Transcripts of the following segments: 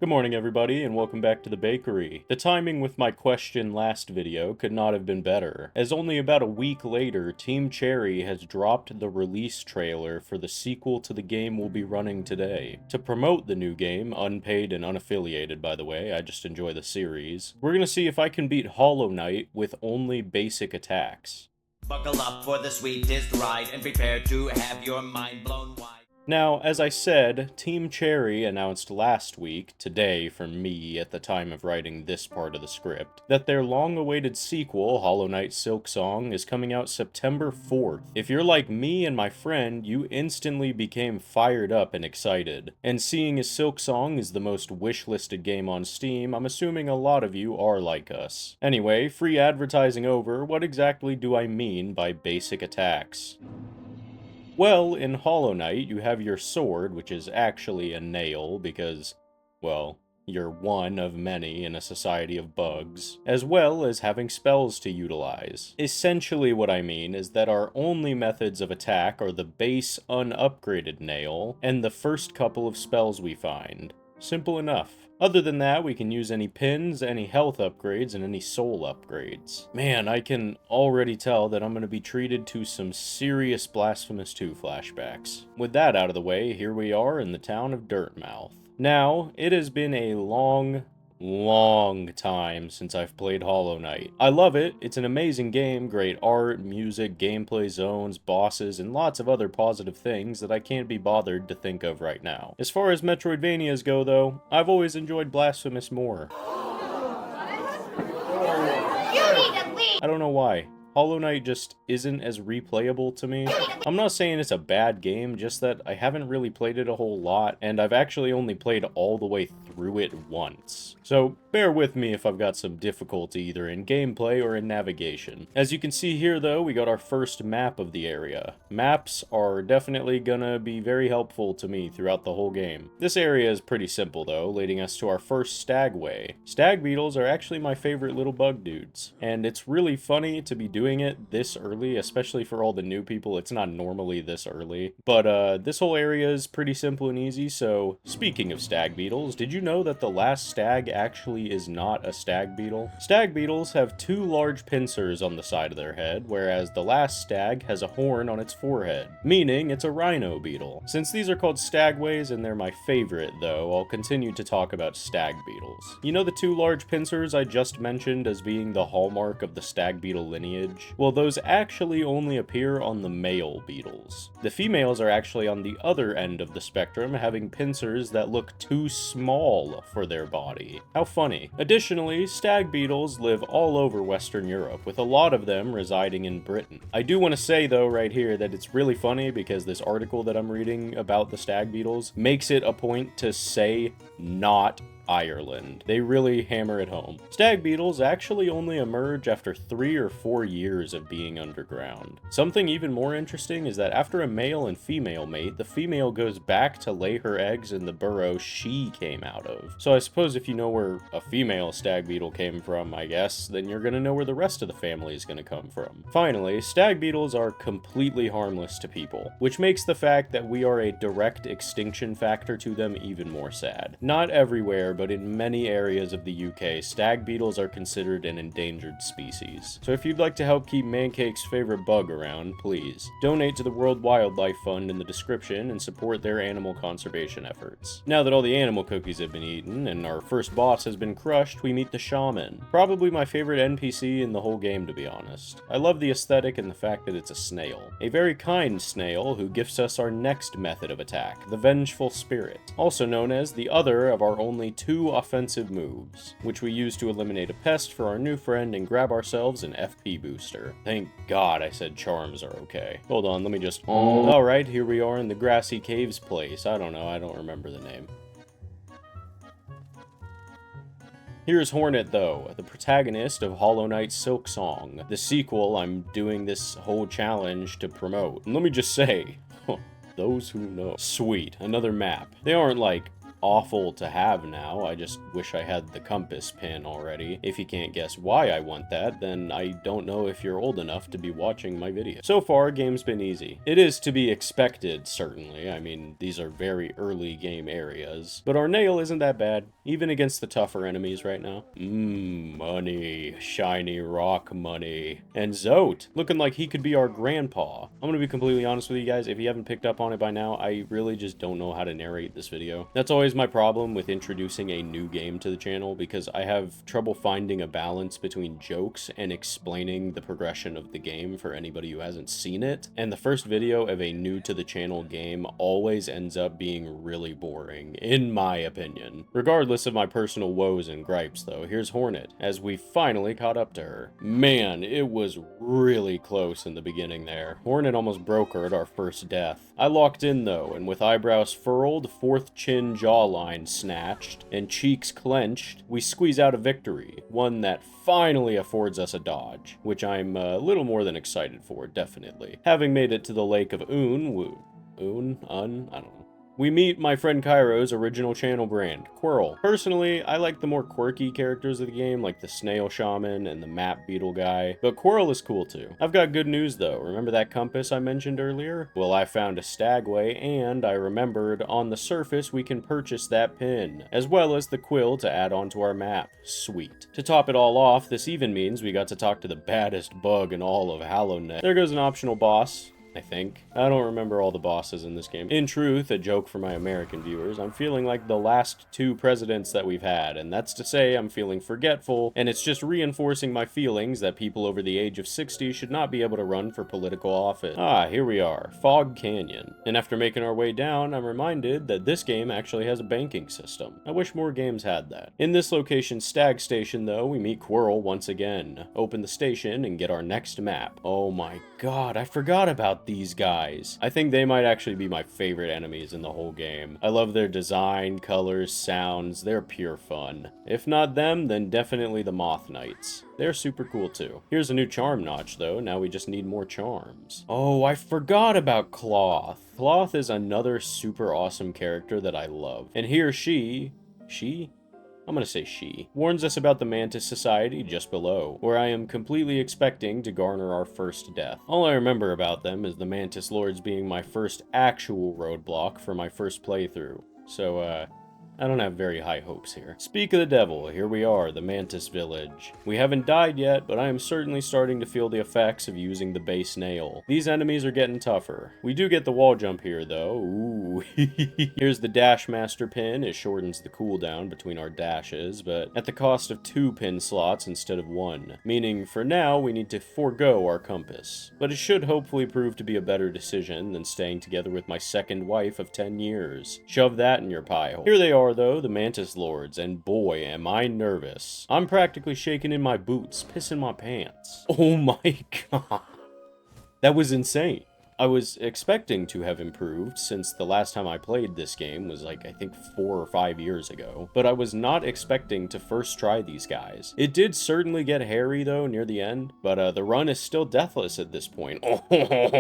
Good morning, everybody, and welcome back to the bakery. The timing with my question last video could not have been better, as only about a week later, Team Cherry has dropped the release trailer for the sequel to the game we'll be running today. To promote the new game, unpaid and unaffiliated by the way, I just enjoy the series, we're gonna see if I can beat Hollow Knight with only basic attacks. Buckle up for the sweetest ride and prepare to have your mind blown wide. Now, as I said, Team Cherry announced last week, today for me at the time of writing this part of the script, that their long-awaited sequel, Hollow Knight Silksong, is coming out September 4th. If you're like me and my friend, you instantly became fired up and excited. And seeing as Silksong is the most wish-listed game on Steam, I'm assuming a lot of you are like us. Anyway, free advertising over, what exactly do I mean by basic attacks? Well, in Hollow Knight, you have your sword, which is actually a nail because, well, you're one of many in a society of bugs, as well as having spells to utilize. Essentially what I mean is that our only methods of attack are the base unupgraded nail and the first couple of spells we find. Simple enough. Other than that, we can use any pins, any health upgrades, and any soul upgrades. Man, I can already tell that I'm going to be treated to some serious Blasphemous 2 flashbacks. With that out of the way, here we are in the town of Dirtmouth. Now, it has been a long time since I've played Hollow Knight. I love it, it's an amazing game, great art, music, gameplay zones, bosses, and lots of other positive things that I can't be bothered to think of right now. As far as Metroidvanias go though, I've always enjoyed Blasphemous more. I don't know why. Hollow Knight just isn't as replayable to me. I'm not saying it's a bad game, just that I haven't really played it a whole lot, and I've actually only played all the way through it once. So bear with me if I've got some difficulty either in gameplay or in navigation. As you can see here though, we got our first map of the area. Maps are definitely gonna be very helpful to me throughout the whole game. This area is pretty simple though, leading us to our first Stag way. Stag Beetles are actually my favorite little bug dudes, and it's really funny to be doing it this early, especially for all the new people. It's not normally this early, but this whole area is pretty simple and easy. So speaking of Stag Beetles, did you know that the last stag actually is not a stag beetle? Stag beetles have two large pincers on the side of their head, whereas the last stag has a horn on its forehead, meaning it's a rhino beetle. Since these are called stagways and they're my favorite though, I'll continue to talk about stag beetles. You know the two large pincers I just mentioned as being the hallmark of the stag beetle lineage? Well, those actually only appear on the male beetles. The females are actually on the other end of the spectrum, having pincers that look too small for their body. How funny. Additionally, stag beetles live all over Western Europe, with a lot of them residing in Britain. I do want to say though right here that it's really funny because this article that I'm reading about the stag beetles makes it a point to say not Ireland. They really hammer it home. Stag beetles actually only emerge after 3 or 4 years of being underground. Something even more interesting is that after a male and female mate, the female goes back to lay her eggs in the burrow she came out of. So I suppose if you know where a female stag beetle came from, I guess, then you're gonna know where the rest of the family is gonna come from. Finally, stag beetles are completely harmless to people, which makes the fact that we are a direct extinction factor to them even more sad. Not everywhere, but in many areas of the UK, stag beetles are considered an endangered species. So if you'd like to help keep Mancake's favorite bug around, please donate to the World Wildlife Fund in the description and support their animal conservation efforts. Now that all the animal cookies have been eaten and our first boss has been crushed, we meet the shaman. Probably my favorite NPC in the whole game, to be honest. I love the aesthetic and the fact that it's a snail. A very kind snail who gifts us our next method of attack, the Vengeful Spirit, also known as the other of our only two offensive moves, which we use to eliminate a pest for our new friend and grab ourselves an FP booster. Thank God I said charms are okay. Hold on, let me just... Alright, here we are in the Grassy Caves place. I don't know, I don't remember the name. Here's Hornet though, the protagonist of Hollow Knight Silksong, the sequel I'm doing this whole challenge to promote. And let me just say, those who know. Sweet, another map. They aren't like awful to have now. I just wish I had the compass pin already. If you can't guess why I want that, then I don't know if you're old enough to be watching my video. So far, game's been easy. It is to be expected, certainly. I mean, these are very early game areas. But our nail isn't that bad, even against the tougher enemies right now. Money. Shiny rock money. And Zote, looking like he could be our grandpa. I'm gonna be completely honest with you guys, if you haven't picked up on it by now, I really just don't know how to narrate this video. That's always my problem with introducing a new game to the channel, because I have trouble finding a balance between jokes and explaining the progression of the game for anybody who hasn't seen it. And the first video of a new to the channel game always ends up being really boring, in my opinion. Regardless of my personal woes and gripes though, here's Hornet, as we finally caught up to her. Man, it was really close in the beginning there. Hornet almost broke her at our first death. I locked in though, and with eyebrows furled, fourth chin jawline snatched, and cheeks clenched, we squeeze out a victory. One that finally affords us a dodge, which I'm a little more than excited for, definitely. Having made it to the Lake of I don't know. We meet my friend Cairo's original channel brand, Quirrell. Personally, I like the more quirky characters of the game, like the Snail Shaman and the Map Beetle guy, but Quirrell is cool too. I've got good news though. Remember that compass I mentioned earlier? Well, I found a Stagway, and I remembered on the surface we can purchase that pin, as well as the quill to add onto our map. Sweet. To top it all off, this even means we got to talk to the baddest bug in all of HallowNet. There goes an optional boss, I think. I don't remember all the bosses in this game. In truth, a joke for my American viewers, I'm feeling like the last two presidents that we've had, and that's to say I'm feeling forgetful, and it's just reinforcing my feelings that people over the age of 60 should not be able to run for political office. Ah, here we are, Fog Canyon. And after making our way down, I'm reminded that this game actually has a banking system. I wish more games had that. In this location's Stag Station, though, we meet Quirrell once again. Open the station and get our next map. Oh my god, I forgot about these guys. I think they might actually be my favorite enemies in the whole game. I love their design, colors, sounds. They're pure fun. If not them, then definitely the Moth Knights. They're super cool too. Here's a new charm notch though. Now we just need more charms. Oh, I forgot about Cloth. Cloth is another super awesome character that I love. And he or she? I'm gonna say she, warns us about the Mantis Society just below, where I am completely expecting to garner our first death. All I remember about them is the Mantis Lords being my first actual roadblock for my first playthrough. So, I don't have very high hopes here. Speak of the devil, here we are, the Mantis Village. We haven't died yet, but I am certainly starting to feel the effects of using the base nail. These enemies are getting tougher. We do get the wall jump here, though. Ooh. Here's the Dash Master pin. It shortens the cooldown between our dashes, but at the cost of 2 pin slots instead of 1. Meaning, for now, we need to forego our compass. But it should hopefully prove to be a better decision than staying together with my second wife of 10 years. Shove that in your pie hole. Here they are, though, the Mantis Lords, and boy, am I nervous. I'm practically shaking in my boots, pissing my pants. Oh my god. That was insane. I was expecting to have improved since the last time I played this game was like, I think 4 or 5 years ago, but I was not expecting to first try these guys. It did certainly get hairy though near the end, but the run is still deathless at this point.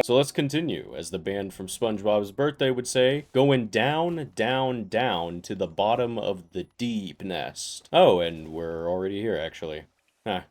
So let's continue, as the band from SpongeBob's Birthday would say, going down, down, down to the bottom of the deep nest. Oh, and we're already here actually. Huh.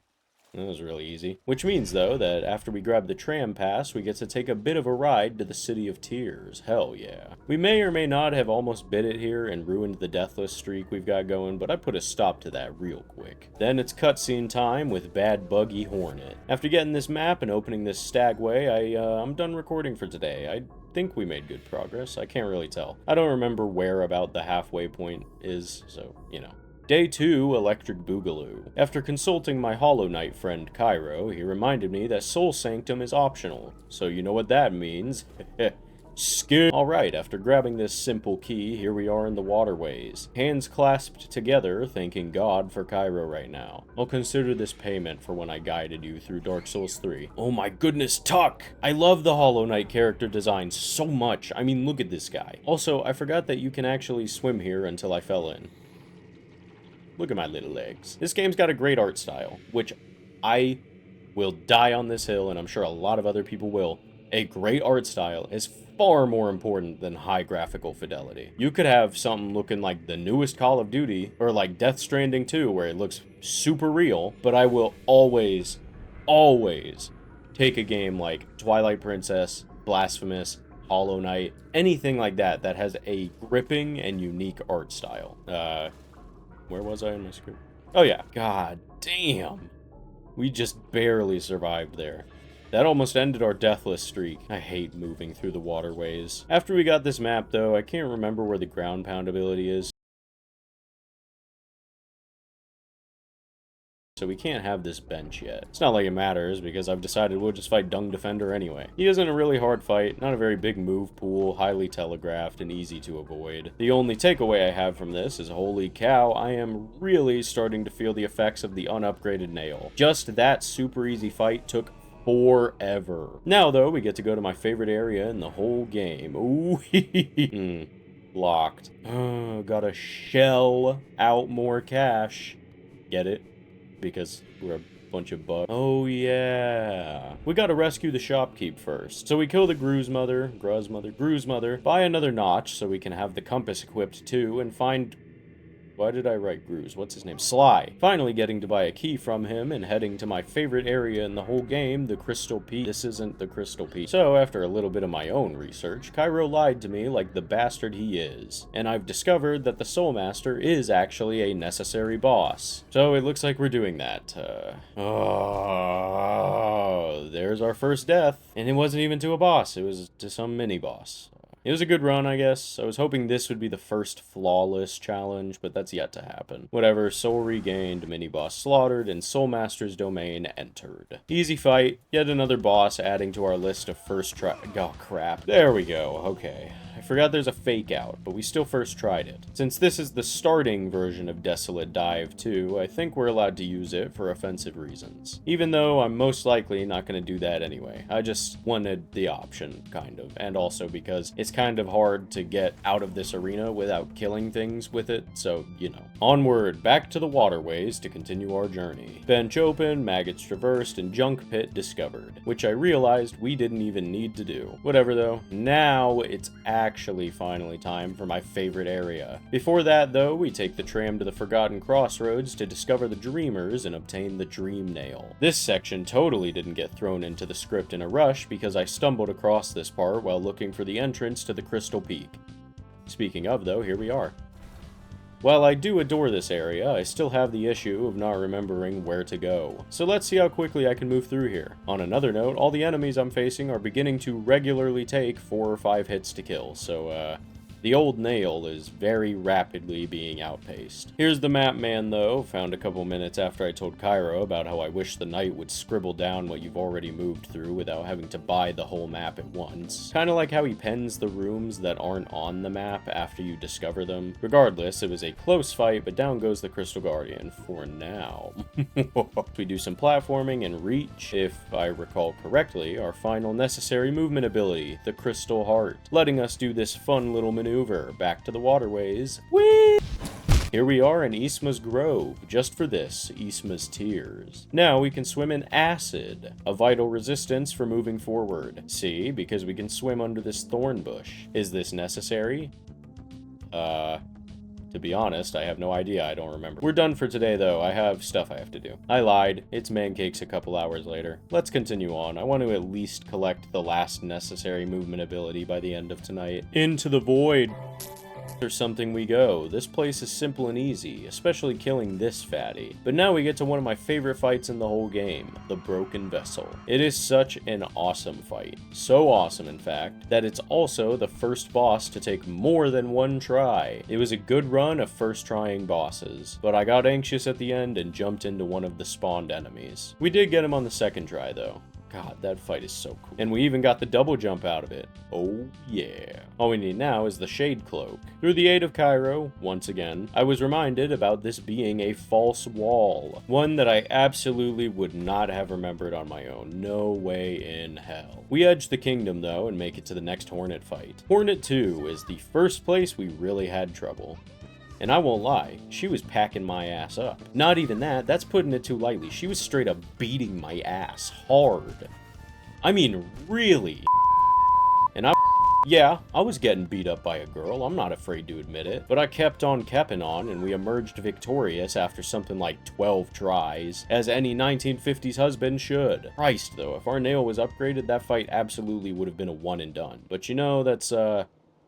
That was really easy. Which means, though, that after we grab the tram pass, we get to take a bit of a ride to the City of Tears. Hell yeah. We may or may not have almost bit it here and ruined the deathless streak we've got going, but I put a stop to that real quick. Then it's cutscene time with Bad Buggy Hornet. After getting this map and opening this Stagway, I'm done recording for today. I think we made good progress. I can't really tell. I don't remember where about the halfway point is, so, you know. Day 2, Electric Boogaloo. After consulting my Hollow Knight friend Cairo, he reminded me that Soul Sanctum is optional. So you know what that means. Skin. Alright, after grabbing this simple key, here we are in the waterways. Hands clasped together, thanking God for Cairo right now. I'll consider this payment for when I guided you through Dark Souls 3. Oh my goodness, Tuck! I love the Hollow Knight character design so much. I mean, look at this guy. Also, I forgot that you can actually swim here until I fell in. Look at my little legs. This game's got a great art style, which I will die on this hill, and I'm sure a lot of other people will. A great art style is far more important than high graphical fidelity. You could have something looking like the newest Call of Duty, or like Death Stranding 2, where it looks super real, but I will always, always take a game like Twilight Princess, Blasphemous, Hollow Knight, anything like that that has a gripping and unique art style. Where was I in my script? Oh yeah, god damn. We just barely survived there. That almost ended our deathless streak. I hate moving through the waterways. After we got this map, though, I can't remember where the ground pound ability is. So we can't have this bench yet. It's not like it matters, because I've decided we'll just fight Dung Defender anyway. He isn't a really hard fight, not a very big move pool, highly telegraphed, and easy to avoid. The only takeaway I have from this is, holy cow, I am really starting to feel the effects of the unupgraded nail. Just that super easy fight took forever. Now, though, we get to go to my favorite area in the whole game. Ooh, locked. Oh, gotta shell out more cash. Get it? Because we're a bunch of bugs. Oh, yeah. We gotta rescue the shopkeep first. So we kill the Gru's mother, buy another notch so we can have the compass equipped too, and find... Why did I write Gru's? What's his name? Sly. Finally getting to buy a key from him and heading to my favorite area in the whole game, the Crystal Peak. This isn't the Crystal Peak. So, after a little bit of my own research, Cairo lied to me like the bastard he is. And I've discovered that the Soul Master is actually a necessary boss. So, it looks like we're doing that. Oh, there's our first death. And it wasn't even to a boss. It was to some mini-boss. It was a good run, I guess. I was hoping this would be the first flawless challenge, but that's yet to happen. Whatever, soul regained, mini-boss slaughtered, and Soul Master's domain entered. Easy fight, yet another boss adding to our list of first try- Oh, crap. There we go, okay. I forgot there's a fake out, but we still first tried it. Since this is the starting version of Desolate Dive 2, I think we're allowed to use it for offensive reasons. Even though I'm most likely not going to do that anyway. I just wanted the option, kind of, and also because it's kind of hard to get out of this arena without killing things with it, so, you know. Onward, back to the waterways to continue our journey. Bench open, maggots traversed, and junk pit discovered, which I realized we didn't even need to do. Whatever though, now it's actually finally time for my favorite area. Before that though, we take the tram to the Forgotten Crossroads to discover the Dreamers and obtain the Dream Nail. This section totally didn't get thrown into the script in a rush because I stumbled across this part while looking for the entrance to the Crystal Peak. Speaking of though, here we are. While I do adore this area, I still have the issue of not remembering where to go. So let's see how quickly I can move through here. On another note, all the enemies I'm facing are beginning to regularly take 4 or 5 hits to kill, so the old nail is very rapidly being outpaced. Here's the map man though, found a couple minutes after I told Cairo about how I wish the knight would scribble down what you've already moved through without having to buy the whole map at once. Kinda like how he pens the rooms that aren't on the map after you discover them. Regardless, it was a close fight, but down goes the Crystal Guardian for now. We do some platforming and reach, if I recall correctly, our final necessary movement ability, the Crystal Heart, letting us do this fun little maneuver back to the waterways. Whee! Here we are in Isma's Grove, just for this, Isma's Tears. Now we can swim in acid, a vital resistance for moving forward. See, because we can swim under this thorn bush. Is this necessary? To be honest, I have no idea, I don't remember. We're done for today though, I have stuff I have to do. I lied, it's mancakes a couple hours later. Let's continue on, I want to at least collect the last necessary movement ability by the end of tonight. Into the void! There's something we go. This place is simple and easy, especially killing this fatty. But now we get to one of my favorite fights in the whole game, the Broken Vessel. It is such an awesome fight. So awesome, in fact, that it's also the first boss to take more than one try. It was a good run of first trying bosses, but I got anxious at the end and jumped into one of the spawned enemies. We did get him on the second try though. God, that fight is so cool. And we even got the double jump out of it. Oh, yeah. All we need now is the Shade Cloak. Through the aid of Cairo, once again, I was reminded about this being a false wall. One that I absolutely would not have remembered on my own. No way in hell. We edge the kingdom, though, and make it to the next Hornet fight. Hornet 2 is the first place we really had trouble. And I won't lie, she was packing my ass up. Not even that, that's putting it too lightly. She was straight up beating my ass hard. I mean, really. Yeah, I was getting beat up by a girl, I'm not afraid to admit it, but I kept on kepping on and we emerged victorious after something like 12 tries, as any 1950s husband should. Christ though, if our nail was upgraded, that fight absolutely would have been a one and done. But you know, that's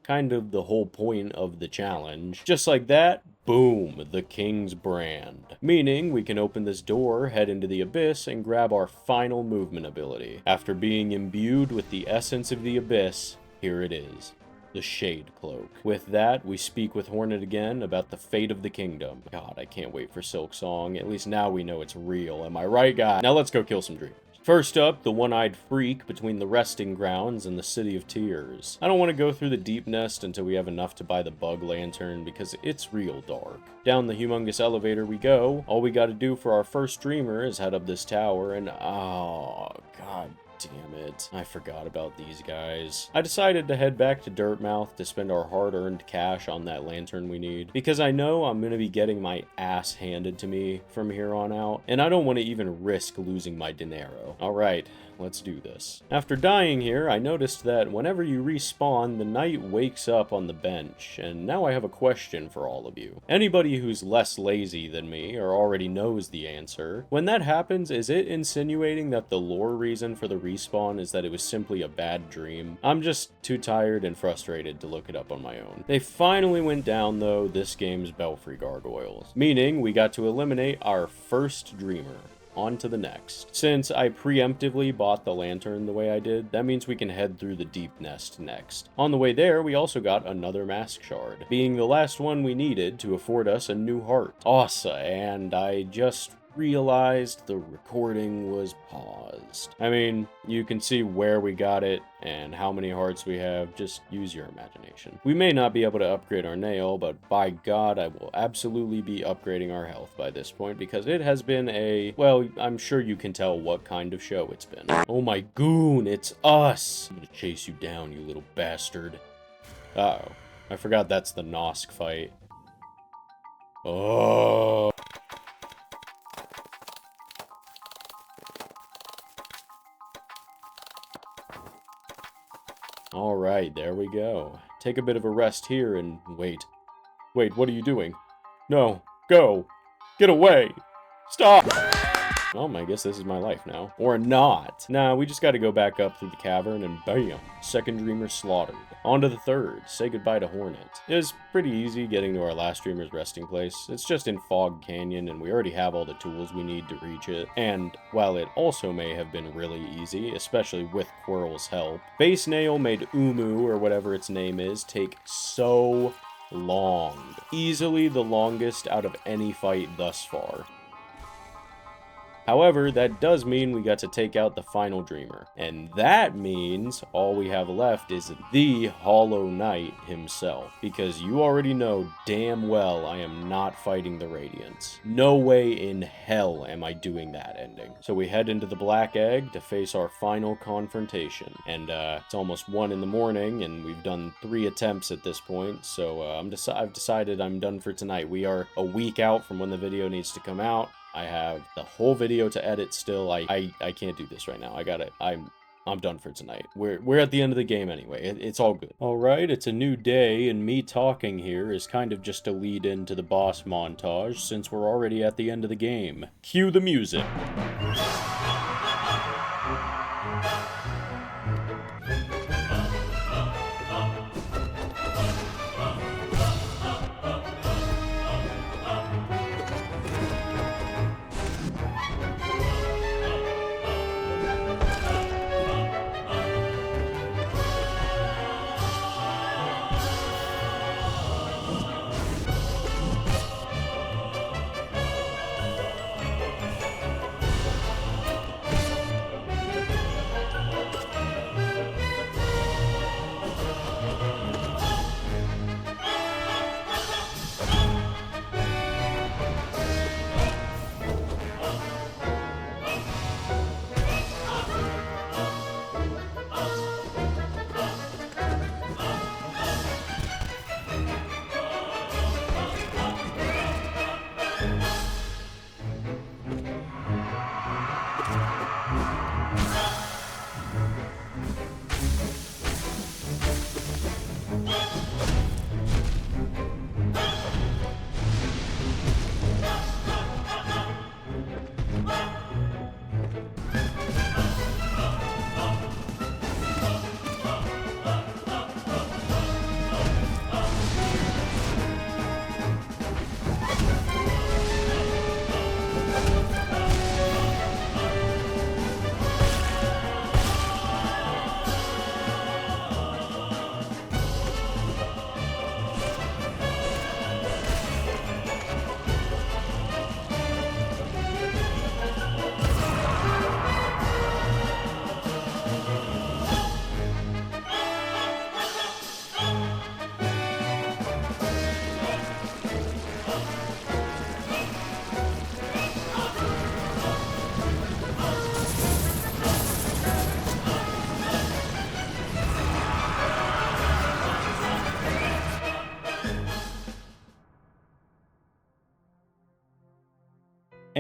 kind of the whole point of the challenge. Just like that, boom, the King's Brand. Meaning, we can open this door, head into the abyss, and grab our final movement ability. After being imbued with the essence of the abyss, here it is. The Shade Cloak. With that, we speak with Hornet again about the fate of the kingdom. God, I can't wait for Silksong. At least now we know it's real, am I right, guys? Now let's go kill some dreamers. First up, the one-eyed freak between the resting grounds and the City of Tears. I don't want to go through the deep nest until we have enough to buy the bug lantern because it's real dark. Down the humongous elevator we go. All we gotta do for our first dreamer is head up this tower and oh, god damn it. I forgot about these guys. I decided to head back to Dirtmouth to spend our hard-earned cash on that lantern we need, because I know I'm going to be getting my ass handed to me from here on out, and I don't want to even risk losing my dinero. Alright, let's do this. After dying here, I noticed that whenever you respawn, the knight wakes up on the bench, and now I have a question for all of you. Anybody who's less lazy than me or already knows the answer, when that happens, is it insinuating that the lore reason for the respawn is that it was simply a bad dream? I'm just too tired and frustrated to look it up on my own. They finally went down though, this game's Belfry Gargoyles, meaning we got to eliminate our first dreamer. On to the next. Since I preemptively bought the lantern the way I did, that means we can head through the deep nest next. On the way there, we also got another mask shard, being the last one we needed to afford us a new heart. Awesome, and I just realized the recording was paused. I mean, you can see where we got it and how many hearts we have, just use your imagination. We may not be able to upgrade our nail, but by God, I will absolutely be upgrading our health by this point because it has been a, well, I'm sure you can tell what kind of show it's been. Oh my goon, it's us! I'm gonna chase you down, you little bastard. Uh-oh. I forgot that's the Nosk fight. Oh. Alright, there we go. Take a bit of a rest here and wait. Wait, what are you doing? No, go! Get away! Stop! Oh, I guess this is my life now. Or not. Nah, we just gotta go back up through the cavern and bam! Second dreamer slaughtered. On to the third. Say goodbye to Hornet. It was pretty easy getting to our last dreamer's resting place. It's just in Fog Canyon and we already have all the tools we need to reach it. And while it also may have been really easy, especially with Quirrell's help, Base Nail made Umu, or whatever its name is, take so long. Easily the longest out of any fight thus far. However, that does mean we got to take out the final dreamer. And that means all we have left is the Hollow Knight himself. Because you already know damn well I am not fighting the Radiants. No way in hell am I doing that ending. So we head into the Black Egg to face our final confrontation. And it's almost 1 in the morning and we've done 3 attempts at this point. So I've decided I'm done for tonight. We are a week out from when the video needs to come out. I have the whole video to edit still. I can't do this right now. I'm done for tonight. We're at the end of the game anyway. It's all good. Alright, it's a new day, and me talking here is kind of just a lead into the boss montage since we're already at the end of the game. Cue the music.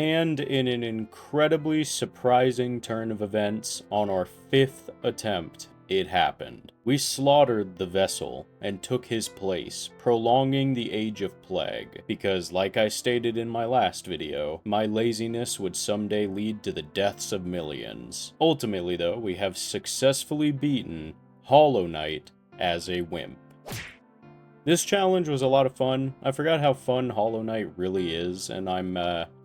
And in an incredibly surprising turn of events, on our 5th attempt, it happened. We slaughtered the vessel and took his place, prolonging the Age of Plague, because like I stated in my last video, my laziness would someday lead to the deaths of millions. Ultimately though, we have successfully beaten Hollow Knight as a Wimp. This challenge was a lot of fun. I forgot how fun Hollow Knight really is, and I'm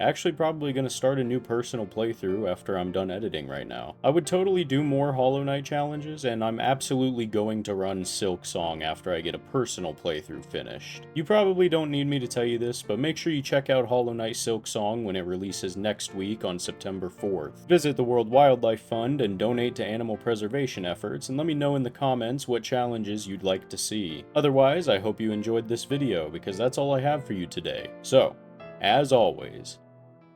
actually probably going to start a new personal playthrough after I'm done editing right now. I would totally do more Hollow Knight challenges, and I'm absolutely going to run Silksong after I get a personal playthrough finished. You probably don't need me to tell you this, but make sure you check out Hollow Knight Silksong when it releases next week on September 4th. Visit the World Wildlife Fund and donate to animal preservation efforts, and let me know in the comments what challenges you'd like to see. Otherwise, I hope you enjoyed this video, because that's all I have for you today. So, as always,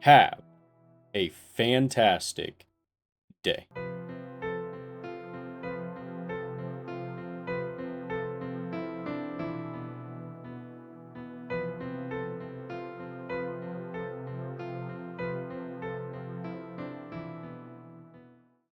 have a fantastic day.